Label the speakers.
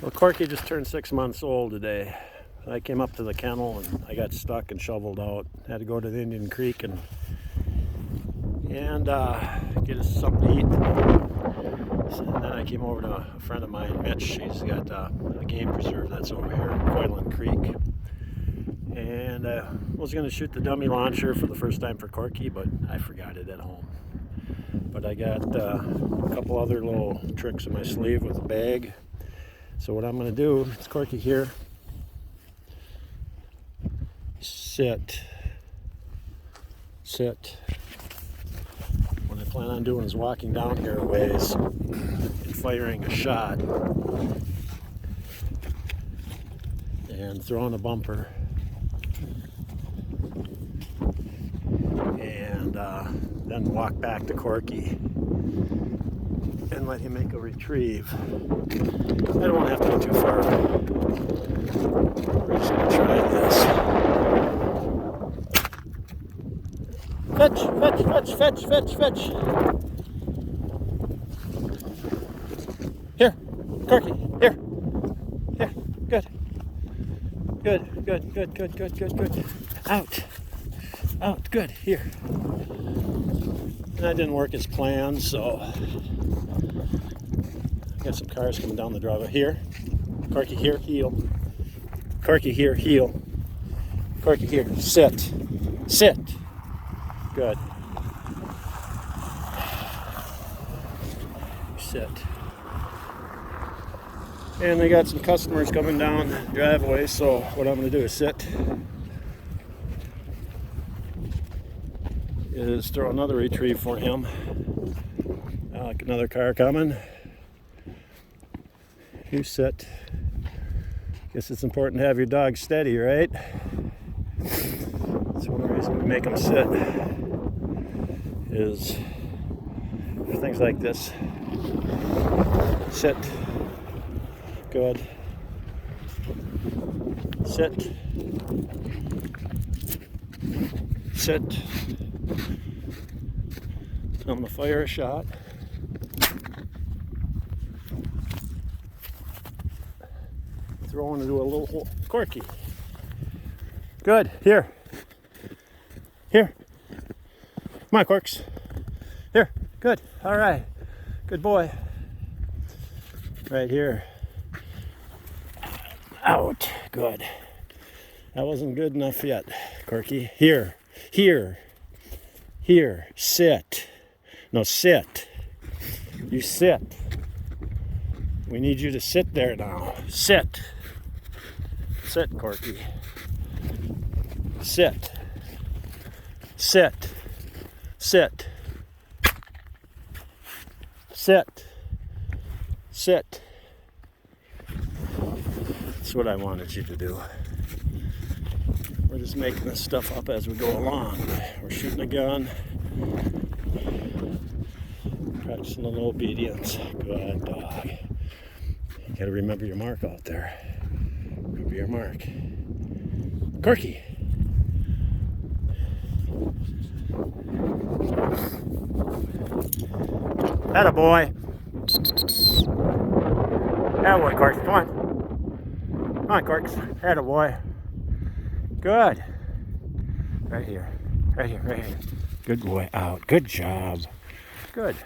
Speaker 1: Well, Corky just turned 6 months old today. I came up to the kennel and I got stuck and shoveled out. Had to go to the Indian Creek and get us something to eat. And then I came over to a friend of mine, Mitch. She's got a game preserve that's over here in Coyland Creek. And I was going to shoot the dummy launcher for the first time for Corky, but I forgot it at home. But I got a couple other little tricks in my sleeve with a bag. So what I'm going to do, it's Corky here. Sit. What I plan on doing is walking down here a ways and firing a shot and throwing a bumper and then walk back to Corky and let him make a retrieve. I don't want to have to go too far. We're just going to try this. Fetch. Here, Corky, here. Good. Out, good, here. That didn't work as planned, so got some cars coming down the driveway. Here, Corky here, heel. Corky here, heel. Corky here, sit. Good. Sit. And they got some customers coming down the driveway, so what I'm going to do is sit. Is throw another retrieve for him. Like another car coming. You sit. Guess it's important to have your dog steady, right? That's one of the reasons we make them sit. Is for things like this. Sit. Good. Sit. I'm going to fire a shot. Throwing into a little hole. Corky. Good. Here. Come on, Corks. Here. Good. All right. Good boy. Right here. Out. Good. That wasn't good enough yet, Corky. Here. Sit. No, sit. You sit. We need you to sit there now. Sit, Corky. Sit. That's what I wanted you to do. We're just making this stuff up as we go along. We're shooting a gun. Practicing a little obedience. Good dog. You gotta remember your mark out there. Remember your mark. Corky. Atta boy. Atta boy, Corky. Come on, Corks. Atta boy. Good. Right here. Good boy. Out. Good job. Good.